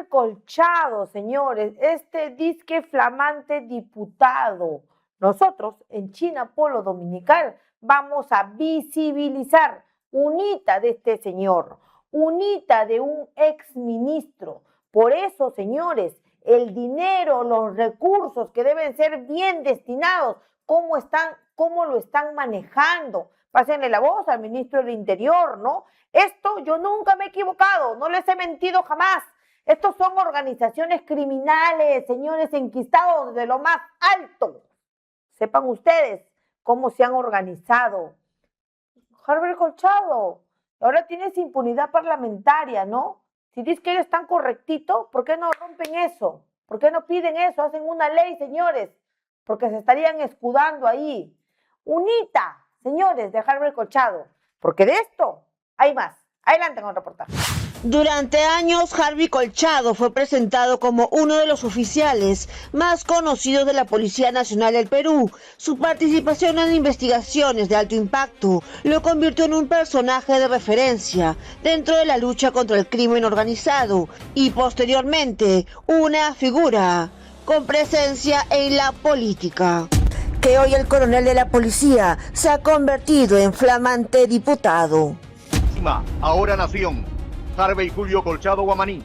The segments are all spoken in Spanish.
Harvey Colchado, señores, este disque flamante diputado. Nosotros en China Polo Dominical vamos a visibilizar unita de este señor, unita de un exministro. Por eso, señores, el dinero, los recursos que deben ser bien destinados, cómo lo están manejando. Pásenle la voz al ministro del Interior, ¿no? Esto yo nunca me he equivocado, no les he mentido jamás. Estos son organizaciones criminales, señores, enquistados de lo más alto. Sepan ustedes cómo se han organizado. Harvey Colchado, ahora tienes impunidad parlamentaria, ¿no? Si dices que eres tan correctito, ¿por qué no rompen eso? ¿Por qué no piden eso? Hacen una ley, señores, porque se estarían escudando ahí. Unita, señores, de Harvey Colchado, porque de esto hay más. Adelante con el reportaje. Durante años, Harvey Colchado fue presentado como uno de los oficiales más conocidos de la Policía Nacional del Perú. Su participación en investigaciones de alto impacto lo convirtió en un personaje de referencia dentro de la lucha contra el crimen organizado y posteriormente una figura con presencia en la política. Que hoy el coronel de la policía se ha convertido en flamante diputado. Ahora Nación, Harvey Julio Colchado Guamaní.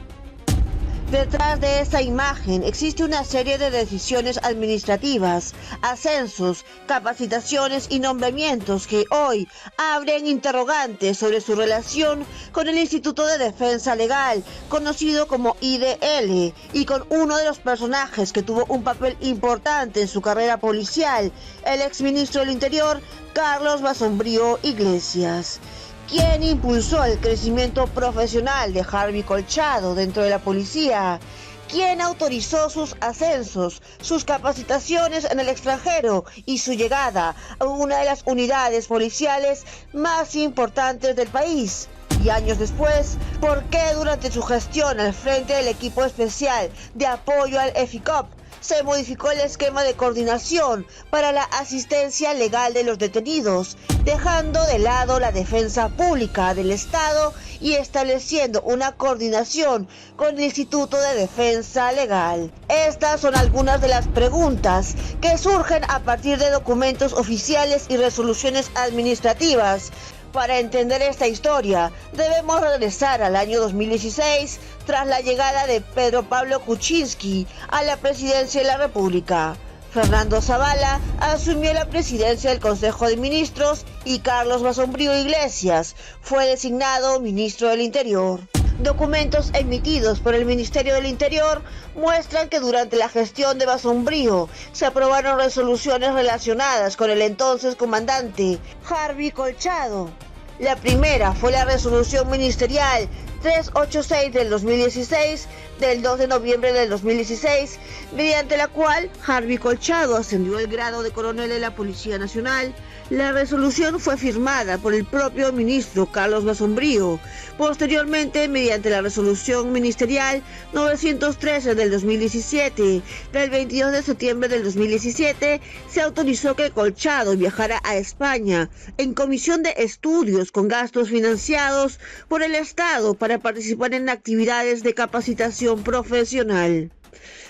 Detrás de esa imagen existe una serie de decisiones administrativas, ascensos, capacitaciones y nombramientos que hoy abren interrogantes sobre su relación con el Instituto de Defensa Legal, conocido como IDL, y con uno de los personajes que tuvo un papel importante en su carrera policial, el exministro del Interior, Carlos Basombrío Iglesias. ¿Quién impulsó el crecimiento profesional de Harvey Colchado dentro de la policía? ¿Quién autorizó sus ascensos, sus capacitaciones en el extranjero y su llegada a una de las unidades policiales más importantes del país? Y años después, ¿por qué durante su gestión al frente del equipo especial de apoyo al EFICOP se modificó el esquema de coordinación para la asistencia legal de los detenidos, dejando de lado la defensa pública del Estado y estableciendo una coordinación con el Instituto de Defensa Legal? Estas son algunas de las preguntas que surgen a partir de documentos oficiales y resoluciones administrativas. Para entender esta historia, debemos regresar al año 2016, tras la llegada de Pedro Pablo Kuczynski a la presidencia de la República. Fernando Zavala asumió la presidencia del Consejo de Ministros y Carlos Basombrío Iglesias fue designado ministro del Interior. Documentos emitidos por el Ministerio del Interior muestran que durante la gestión de Basombrío se aprobaron resoluciones relacionadas con el entonces comandante Harvey Colchado. La primera fue la resolución ministerial 386 del 2016, del 2 de noviembre del 2016, mediante la cual Harvey Colchado ascendió al grado de coronel de la Policía Nacional. La resolución fue firmada por el propio ministro Carlos Basombrío. Posteriormente, mediante la resolución ministerial 913 del 2017, del 22 de septiembre del 2017, se autorizó que Colchado viajara a España en comisión de estudios con gastos financiados por el Estado para participar en actividades de capacitación profesional.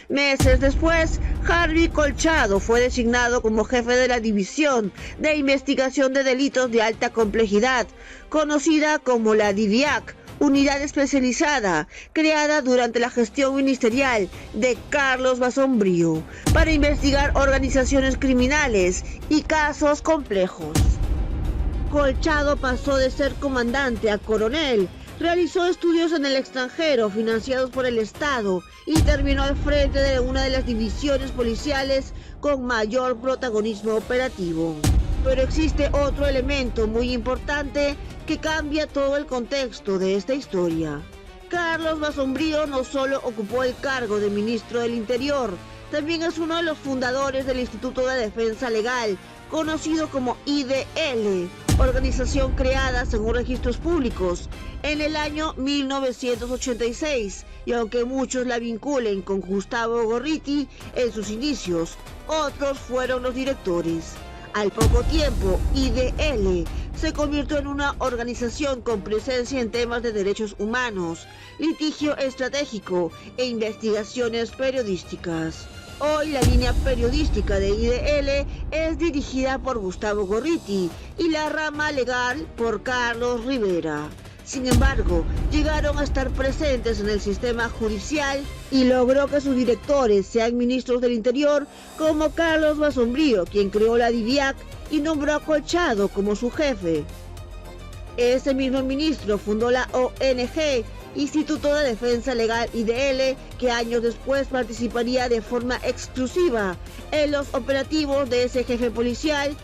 Meses después, Harvey Colchado fue designado como jefe de la División de Investigación de Delitos de Alta Complejidad, conocida como la DIVIAC, unidad especializada creada durante la gestión ministerial de Carlos Basombrío para investigar organizaciones criminales y casos complejos. Colchado pasó de ser comandante a coronel. Realizó estudios en el extranjero financiados por el Estado y terminó al frente de una de las divisiones policiales con mayor protagonismo operativo. Pero existe otro elemento muy importante que cambia todo el contexto de esta historia. Carlos Basombrío no solo ocupó el cargo de ministro del Interior, también es uno de los fundadores del Instituto de Defensa Legal, conocido como IDL, organización creada según registros públicos en el año 1986, y aunque muchos la vinculen con Gustavo Gorriti en sus inicios, otros fueron los directores. Al poco tiempo, IDL se convirtió en una organización con presencia en temas de derechos humanos, litigio estratégico e investigaciones periodísticas. Hoy la línea periodística de IDL es dirigida por Gustavo Gorriti y la rama legal por Carlos Rivera. Sin embargo, llegaron a estar presentes en el sistema judicial y logró que sus directores sean ministros del Interior como Carlos Basombrío, quien creó la DIVIAC y nombró a Colchado como su jefe. Ese mismo ministro fundó la ONG Instituto de Defensa Legal IDL, que años después participaría de forma exclusiva en los operativos de ese jefe policial,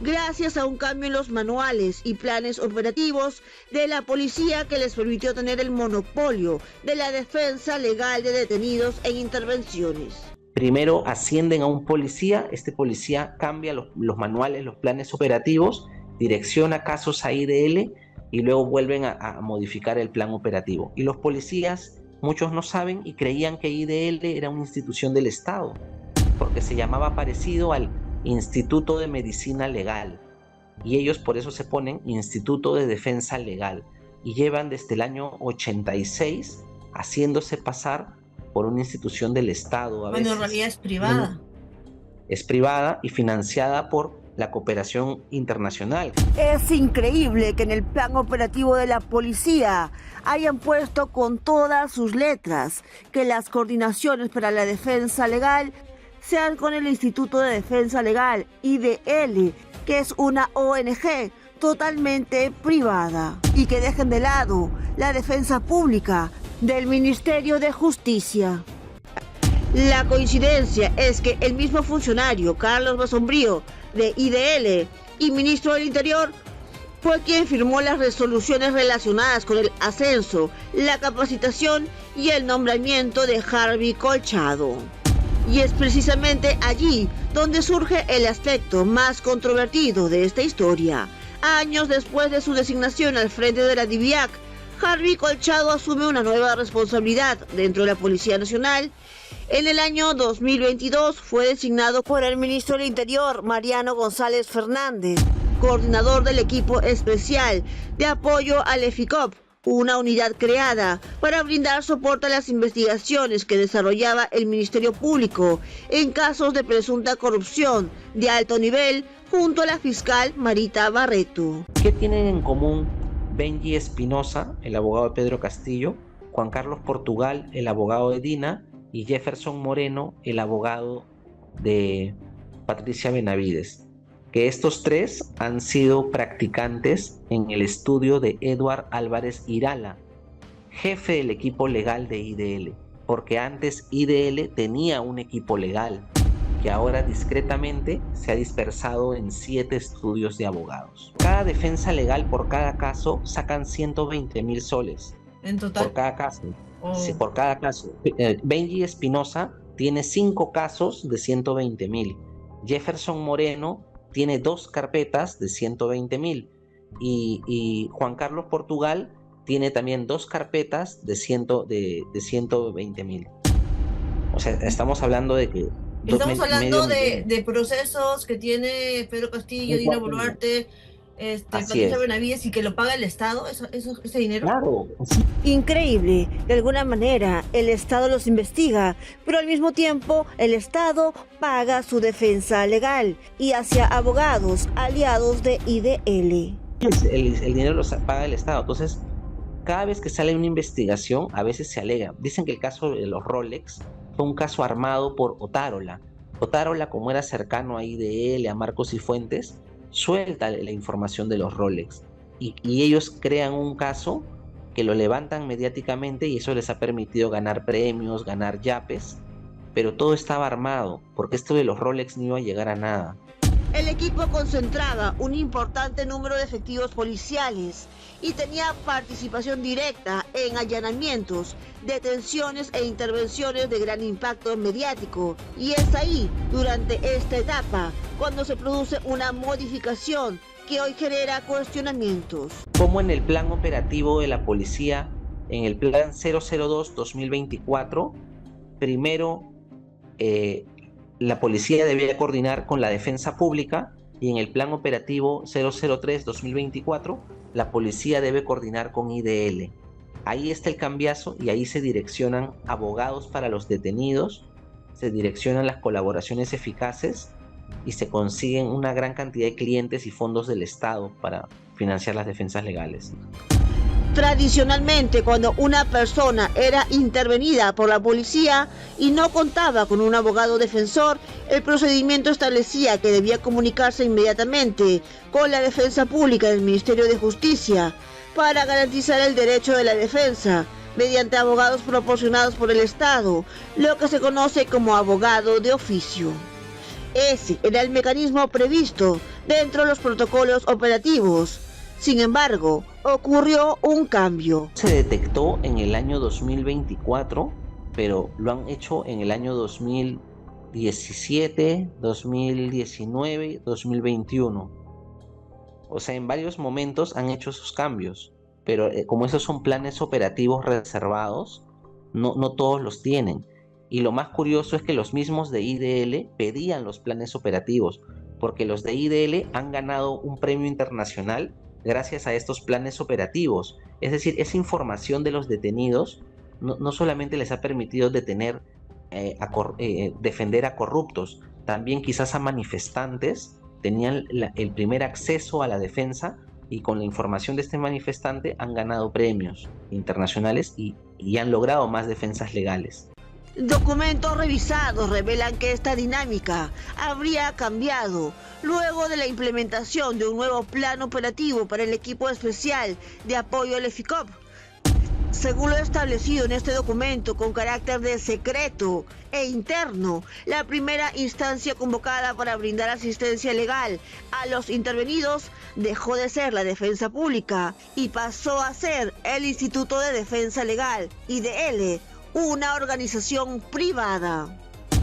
gracias a un cambio en los manuales y planes operativos de la policía que les permitió tener el monopolio de la defensa legal de detenidos en intervenciones. Primero ascienden a un policía, este policía cambia los manuales, los planes operativos, direcciona casos a IDL y luego vuelven a modificar el plan operativo. Y los policías, muchos no saben y creían que IDL era una institución del Estado, porque se llamaba parecido al Instituto de Medicina Legal, y ellos por eso se ponen Instituto de Defensa Legal, y llevan desde el año 86 haciéndose pasar por una institución del Estado. Bueno, en realidad es privada. Es privada y financiada por la cooperación internacional. Es increíble que en el plan operativo de la policía hayan puesto con todas sus letras que las coordinaciones para la defensa legal sean con el Instituto de Defensa Legal, IDL, que es una ONG totalmente privada, y que dejen de lado la defensa pública del Ministerio de Justicia. La coincidencia es que el mismo funcionario, Carlos Basombrío, de IDL y ministro del Interior, fue quien firmó las resoluciones relacionadas con el ascenso, la capacitación y el nombramiento de Harvey Colchado. Y es precisamente allí donde surge el aspecto más controvertido de esta historia. Años después de su designación al frente de la DIVIAC, Harvey Colchado asume una nueva responsabilidad dentro de la Policía Nacional. En el año 2022 fue designado por el ministro del Interior, Mariano González Fernández, coordinador del equipo especial de apoyo al EFICOP, una unidad creada para brindar soporte a las investigaciones que desarrollaba el Ministerio Público en casos de presunta corrupción de alto nivel, junto a la fiscal Marita Barreto. ¿Qué tienen en común Benji Espinosa, el abogado de Pedro Castillo, Juan Carlos Portugal, el abogado de Dina, y Jefferson Moreno, el abogado de Patricia Benavides? Que estos tres han sido practicantes en el estudio de Eduard Álvarez Irala, jefe del equipo legal de IDL, porque antes IDL tenía un equipo legal que ahora discretamente se ha dispersado en 7 estudios de abogados. Cada defensa legal por cada caso sacan 120,000 soles. En total. Por cada caso. Oh. Sí, por cada caso. Benji Espinosa tiene 5 casos de 120,000. Jefferson Moreno tiene 2 carpetas de 120,000. Y Juan Carlos Portugal tiene también 2 carpetas de 120,000. O sea, estamos hablando de que... Estamos hablando de procesos que tiene Pedro Castillo, Dina Boluarte, Patricia Benavides, y que lo paga el Estado, ese dinero. Claro. Increíble, de alguna manera el Estado los investiga, pero al mismo tiempo el Estado paga su defensa legal y hacia abogados aliados de IDL. El dinero lo paga el Estado. Entonces, cada vez que sale una investigación, a veces se alega. Dicen que el caso de los Rolex fue un caso armado por Otárola. Otárola, como era cercano a IDL, a Marcos y Fuentes, suelta la información de los Rolex. Y ellos crean un caso que lo levantan mediáticamente y eso les ha permitido ganar premios, ganar yapes. Pero todo estaba armado, porque esto de los Rolex no iba a llegar a nada. El equipo concentraba un importante número de efectivos policiales y tenía participación directa en allanamientos, detenciones e intervenciones de gran impacto mediático. Y es ahí, durante esta etapa, cuando se produce una modificación que hoy genera cuestionamientos. Como en el plan operativo de la policía, en el plan 002-2024, primero la policía debía coordinar con la defensa pública y en el Plan Operativo 003-2024 la policía debe coordinar con IDL. Ahí está el cambiazo y ahí se direccionan abogados para los detenidos, se direccionan las colaboraciones eficaces y se consiguen una gran cantidad de clientes y fondos del Estado para financiar las defensas legales. Tradicionalmente, cuando una persona era intervenida por la policía y no contaba con un abogado defensor, el procedimiento establecía que debía comunicarse inmediatamente con la defensa pública del Ministerio de Justicia para garantizar el derecho de la defensa mediante abogados proporcionados por el Estado, lo que se conoce como abogado de oficio. Ese era el mecanismo previsto dentro de los protocolos operativos. Sin embargo, ocurrió un cambio. Se detectó en el año 2024, pero lo han hecho en el año 2017, 2019, 2021. O sea, en varios momentos han hecho esos cambios, pero como esos son planes operativos reservados, no todos los tienen. Y lo más curioso es que los mismos de IDL pedían los planes operativos, porque los de IDL han ganado un premio internacional gracias a estos planes operativos. Es decir, esa información de los detenidos no solamente les ha permitido defender a corruptos, también quizás a manifestantes tenían el primer acceso a la defensa y con la información de este manifestante han ganado premios internacionales y han logrado más defensas legales. Documentos revisados revelan que esta dinámica habría cambiado luego de la implementación de un nuevo plan operativo para el equipo especial de apoyo al EFICOP. Según lo establecido en este documento con carácter de secreto e interno, la primera instancia convocada para brindar asistencia legal a los intervenidos dejó de ser la Defensa Pública y pasó a ser el Instituto de Defensa Legal, IDL, una organización privada,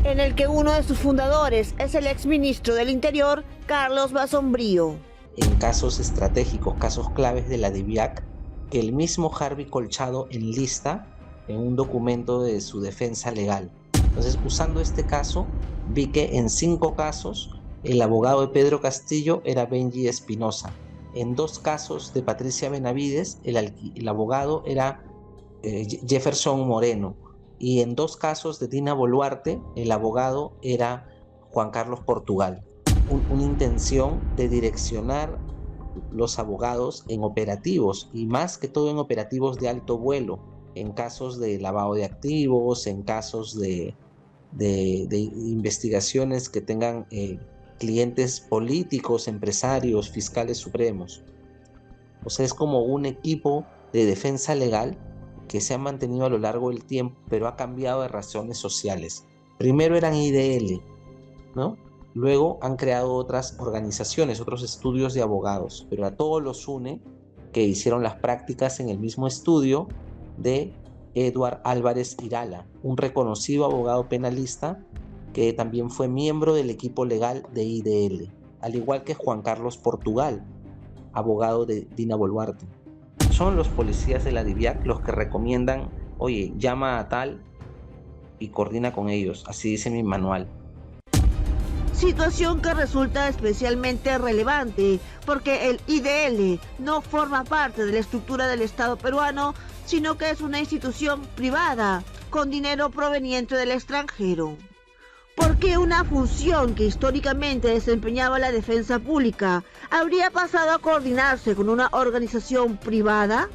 en el que uno de sus fundadores es el exministro del Interior, Carlos Basombrío. En casos estratégicos, casos claves de la DIVIAC, que el mismo Harvey Colchado enlista en un documento de su defensa legal. Entonces, usando este caso, vi que en 5 casos el abogado de Pedro Castillo era Benji Espinosa. En 2 casos de Patricia Benavides, el abogado era Jefferson Moreno, y en 2 casos de Dina Boluarte el abogado era Juan Carlos Portugal. Una intención de direccionar los abogados en operativos y más que todo en operativos de alto vuelo, en casos de lavado de activos, en casos de investigaciones que tengan clientes políticos, empresarios, fiscales supremos. O sea, es como un equipo de defensa legal que se ha mantenido a lo largo del tiempo, pero ha cambiado de razones sociales. Primero eran IDL, ¿no? Luego han creado otras organizaciones, otros estudios de abogados, pero a todos los une que hicieron las prácticas en el mismo estudio de Eduard Álvarez Irala, un reconocido abogado penalista que también fue miembro del equipo legal de IDL, al igual que Juan Carlos Portugal, abogado de Dina Boluarte. Son los policías de la DIVIAC los que recomiendan, oye, llama a tal y coordina con ellos, así dice mi manual. Situación que resulta especialmente relevante porque el IDL no forma parte de la estructura del Estado peruano, sino que es una institución privada con dinero proveniente del extranjero. ¿Por qué una función que históricamente desempeñaba la defensa pública habría pasado a coordinarse con una organización privada?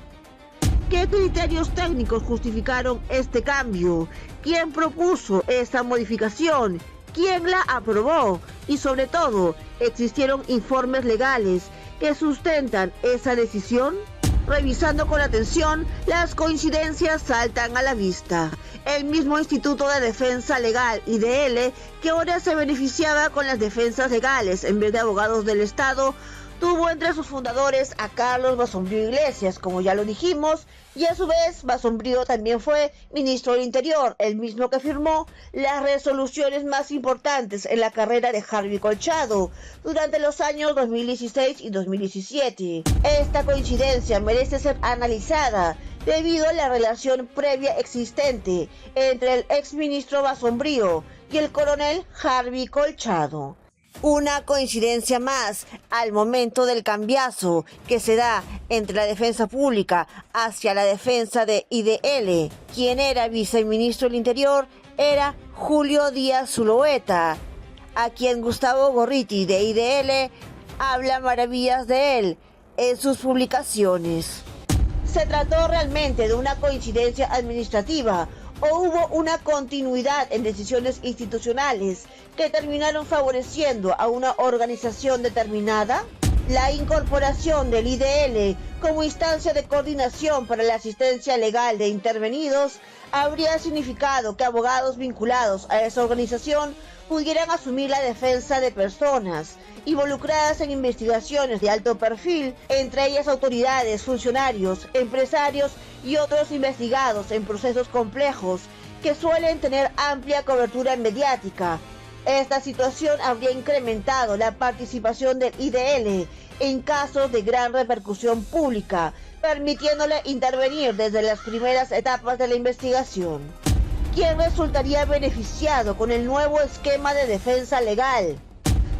¿Qué criterios técnicos justificaron este cambio? ¿Quién propuso esta modificación? ¿Quién la aprobó? Y sobre todo, ¿existieron informes legales que sustentan esa decisión? Revisando con atención, las coincidencias saltan a la vista. El mismo Instituto de Defensa Legal, IDL, que ahora se beneficiaba con las defensas legales en vez de abogados del Estado, tuvo entre sus fundadores a Carlos Basombrío Iglesias, como ya lo dijimos, y a su vez Basombrío también fue ministro del Interior, el mismo que firmó las resoluciones más importantes en la carrera de Harvey Colchado durante los años 2016 y 2017. Esta coincidencia merece ser analizada debido a la relación previa existente entre el exministro Basombrío y el coronel Harvey Colchado. Una coincidencia más al momento del cambiazo que se da entre la defensa pública hacia la defensa de IDL. Quien era viceministro del Interior era Julio Díaz Zulueta, a quien Gustavo Gorriti de IDL habla maravillas de él en sus publicaciones. ¿Se trató realmente de una coincidencia administrativa o hubo una continuidad en decisiones institucionales que terminaron favoreciendo a una organización determinada? La incorporación del IDL como instancia de coordinación para la asistencia legal de intervenidos habría significado que abogados vinculados a esa organización pudieran asumir la defensa de personas involucradas en investigaciones de alto perfil, entre ellas autoridades, funcionarios, empresarios y otros investigados en procesos complejos que suelen tener amplia cobertura mediática. Esta situación habría incrementado la participación del IDL en casos de gran repercusión pública, permitiéndole intervenir desde las primeras etapas de la investigación. ¿Quién resultaría beneficiado con el nuevo esquema de defensa legal?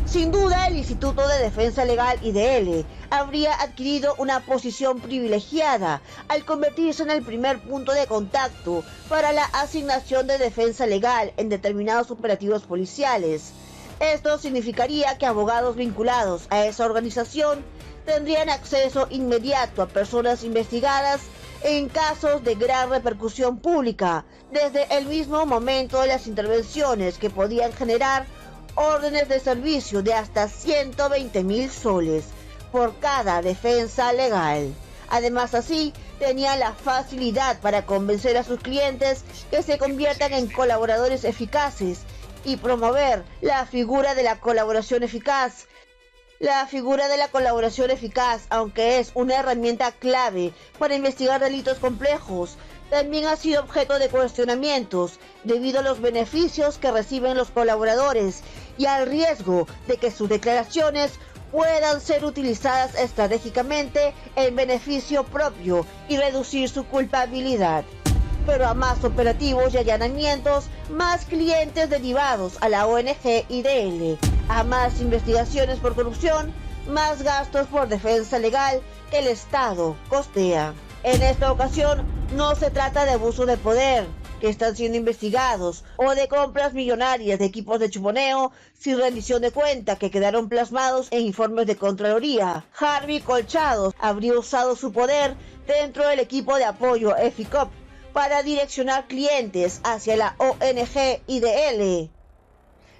Sin duda, el Instituto de Defensa Legal IDL habría adquirido una posición privilegiada al convertirse en el primer punto de contacto para la asignación de defensa legal en determinados operativos policiales. Esto significaría que abogados vinculados a esa organización tendrían acceso inmediato a personas investigadas en casos de gran repercusión pública, desde el mismo momento de las intervenciones que podían generar órdenes de servicio de hasta 120.000 soles por cada defensa legal. Además, así tenían la facilidad para convencer a sus clientes que se conviertan en colaboradores eficaces y promover la figura de la colaboración eficaz. La figura de la colaboración eficaz, aunque es una herramienta clave para investigar delitos complejos, también ha sido objeto de cuestionamientos debido a los beneficios que reciben los colaboradores y al riesgo de que sus declaraciones puedan ser utilizadas estratégicamente en beneficio propio y reducir su culpabilidad. Pero a más operativos y allanamientos, más clientes derivados a la ONG IDL, a más investigaciones por corrupción, más gastos por defensa legal que el Estado costea. En esta ocasión no se trata de abuso de poder, que están siendo investigados, o de compras millonarias de equipos de chuponeo sin rendición de cuenta que quedaron plasmados en informes de Contraloría. Harvey Colchado habría usado su poder dentro del equipo de apoyo EFICOP para direccionar clientes hacia la ONG IDL.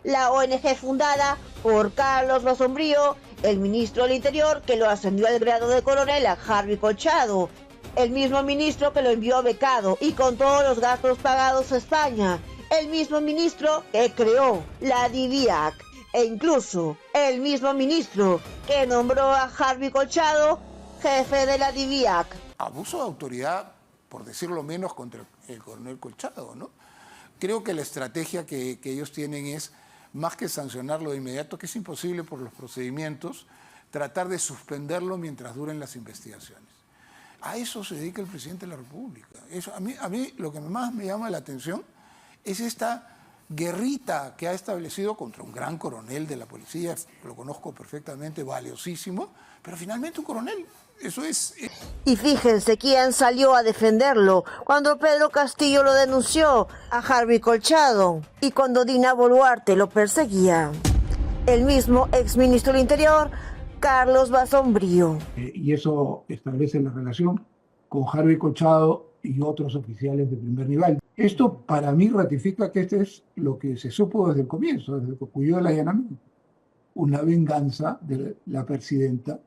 La ONG fundada por Carlos Basombrío, el ministro del Interior que lo ascendió al grado de coronel a Harvey Colchado, el mismo ministro que lo envió becado y con todos los gastos pagados a España, el mismo ministro que creó la DIVIAC e incluso el mismo ministro que nombró a Harvey Colchado jefe de la DIVIAC. Abuso de autoridad, por decirlo menos, contra el coronel Colchado, ¿no? Creo que la estrategia que ellos tienen es, más que sancionarlo de inmediato, que es imposible por los procedimientos, tratar de suspenderlo mientras duren las investigaciones. A eso se dedica el presidente de la República. Eso, a mí lo que más me llama la atención es esta guerrita que ha establecido contra un gran coronel de la policía, lo conozco perfectamente, valiosísimo, pero finalmente un coronel. Eso es... Y fíjense quién salió a defenderlo cuando Pedro Castillo lo denunció a Harvey Colchado y cuando Dina Boluarte lo perseguía. El mismo exministro del Interior, Carlos Basombrío. Y eso establece la relación con Harvey Colchado y otros oficiales de primer nivel. Esto para mí ratifica que este es lo que se supo desde el comienzo, desde que ocurrió el allanamiento. Una venganza de la presidenta,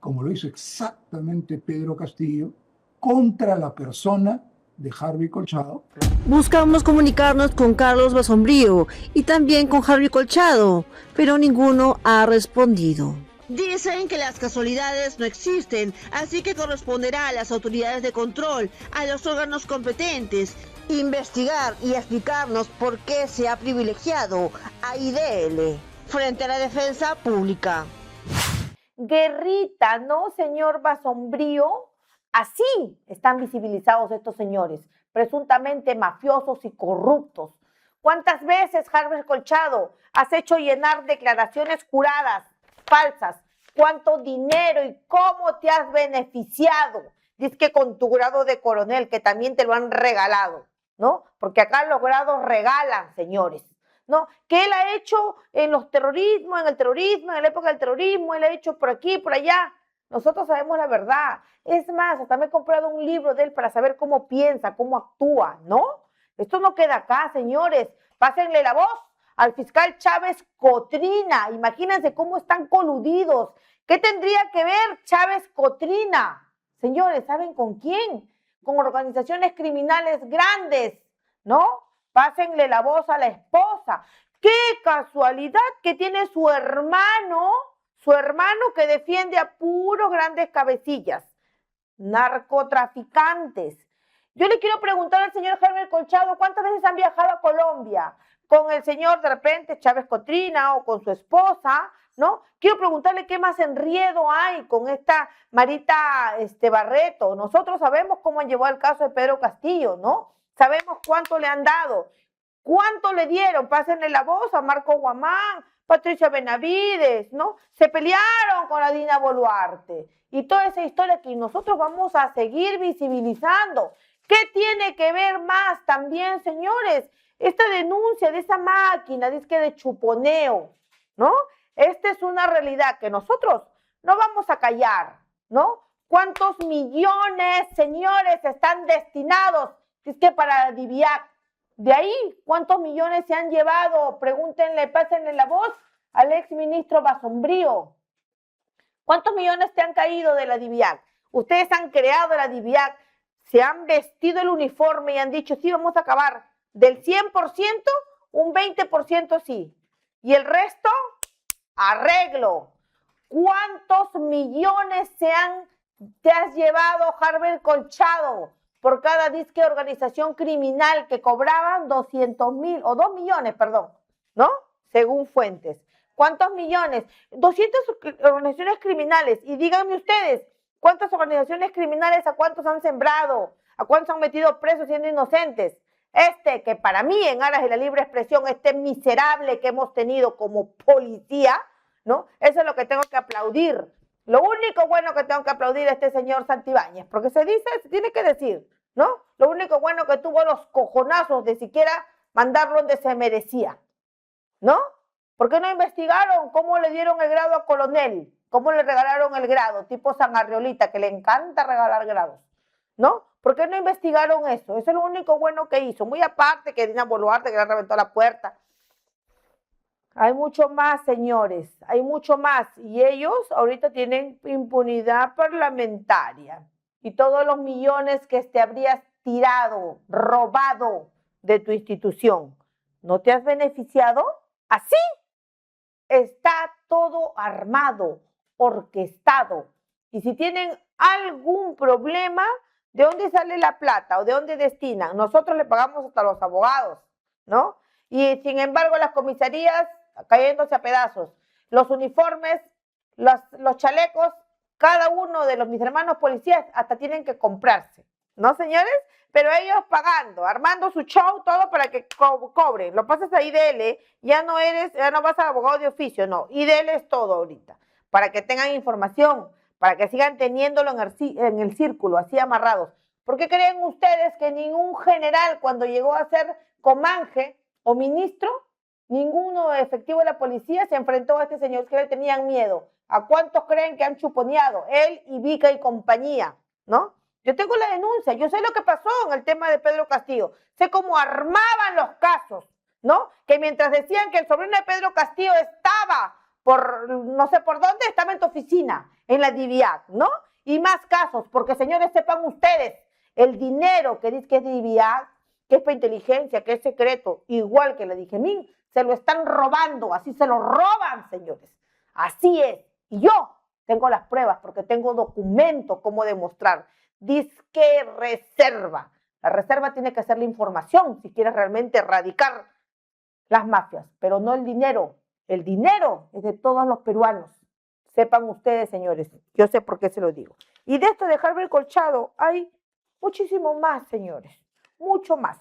como lo hizo exactamente Pedro Castillo, contra la persona de Harvey Colchado. Buscamos comunicarnos con Carlos Basombrío y también con Harvey Colchado, pero ninguno ha respondido. Dicen que las casualidades no existen, así que corresponderá a las autoridades de control, a los órganos competentes, investigar y explicarnos por qué se ha privilegiado a IDL frente a la defensa pública. Guerrita, ¿no, señor Basombrío? Así están visibilizados estos señores, presuntamente mafiosos y corruptos, ¿Cuántas veces, Harvey Colchado, has hecho llenar declaraciones juradas, falsas? ¿Cuánto dinero y cómo te has beneficiado? Dice que con tu grado de coronel, que también te lo han regalado, ¿no? Porque acá los grados regalan, señores, ¿no? Que él ha hecho en los terrorismos, en la época del terrorismo, él ha hecho por aquí, por allá. Nosotros sabemos la verdad. Es más, hasta me he comprado un libro de él para saber cómo piensa, cómo actúa, ¿no? Esto no queda acá, señores. Pásenle la voz al fiscal Chávez Cotrina. Imagínense cómo están coludidos. ¿Qué tendría que ver Chávez Cotrina? Señores, ¿saben con quién? Con organizaciones criminales grandes, ¿no? Pásenle la voz a la esposa. ¡Qué casualidad que tiene su hermano que defiende a puros grandes cabecillas! Narcotraficantes. Yo le quiero preguntar al señor Harvey Colchado, ¿cuántas veces han viajado a Colombia? Con el señor, de repente, Chávez Cotrina o con su esposa, ¿no? Quiero preguntarle qué más enredo hay con esta Marita Barreto. Nosotros sabemos cómo llevó el caso de Pedro Castillo, ¿no? Sabemos cuánto le han dado, cuánto le dieron. Pásenle la voz a Marco Guamán, Patricia Benavides, ¿no? Se pelearon con la Dina Boluarte. Y toda esa historia que nosotros vamos a seguir visibilizando. ¿Qué tiene que ver más también, señores? Esta denuncia de esa máquina, dice que de chuponeo, ¿no? Esta es una realidad que nosotros no vamos a callar, ¿no? ¿Cuántos millones, señores, están destinados, dice que para la DIVIAC? De ahí, ¿cuántos millones se han llevado? Pregúntenle, pásenle la voz al exministro Basombrío. ¿Cuántos millones te han caído de la DIVIAC? Ustedes han creado la DIVIAC, se han vestido el uniforme y han dicho, sí, vamos a acabar. Del 100%, un 20% sí. Y el resto, arreglo. ¿Cuántos millones te has llevado, Harvey Colchado, por cada disque organización criminal que cobraban 200,000 o 2 millones, perdón, ¿no? Según fuentes. ¿Cuántos millones? 200 organizaciones criminales. Y díganme ustedes, ¿cuántas organizaciones criminales a cuántos han sembrado? ¿A cuántos han metido presos siendo inocentes? Que para mí, en aras de la libre expresión, miserable que hemos tenido como policía, ¿no? Eso es lo que tengo que aplaudir. Lo único bueno que tengo que aplaudir a este señor Santibáñez, porque se tiene que decir, ¿no? Lo único bueno que tuvo los cojonazos de siquiera mandarlo donde se merecía, ¿no? ¿Por qué no investigaron cómo le dieron el grado a coronel? ¿Cómo le regalaron el grado? Tipo San Arriolita, que le encanta regalar grados, ¿no? ¿Por qué no investigaron eso? Eso es lo único bueno que hizo. Muy aparte que Dina Boluarte, que le reventó la puerta. Hay mucho más, señores. Hay mucho más. Y ellos ahorita tienen impunidad parlamentaria. Y todos los millones que te habrías tirado, robado de tu institución, ¿no te has beneficiado? Así está todo armado, orquestado. Y si tienen algún problema, ¿de dónde sale la plata o de dónde destinan? Nosotros le pagamos hasta a los abogados, ¿no? Y sin embargo las comisarías cayéndose a pedazos. Los uniformes, los chalecos, cada uno de mis hermanos policías hasta tienen que comprarse, ¿no, señores? Pero ellos pagando, armando su show, todo para que cobren. Lo pasas a IDL, ya no vas a abogado de oficio, no. IDL es todo ahorita, para que tengan información, para que sigan teniéndolo en el círculo, así amarrados. ¿Por qué creen ustedes que ningún general, cuando llegó a ser comanje o ministro, ninguno efectivo de la policía se enfrentó a este señor que le tenían miedo? ¿A cuántos creen que han chuponeado? Él y Vica y compañía, ¿no? Yo tengo la denuncia, yo sé lo que pasó en el tema de Pedro Castillo, sé cómo armaban los casos, ¿no? Que mientras decían que el sobrino de Pedro Castillo estaba no sé por dónde, estaba en tu oficina, en la DIVIAC, ¿no? Y más casos, porque señores, sepan ustedes, el dinero que dice que es DIVIAC, que es para inteligencia, que es secreto, igual que la DIGEMIN, se lo están robando, así se lo roban, señores. Así es. Y yo tengo las pruebas porque tengo documentos como demostrar. Disque reserva. La reserva tiene que ser la información si quieres realmente erradicar las mafias, pero no el dinero. El dinero es de todos los peruanos. Sepan ustedes, señores, yo sé por qué se lo digo. Y de esto de Harvey Colchado hay muchísimo más, señores, mucho más.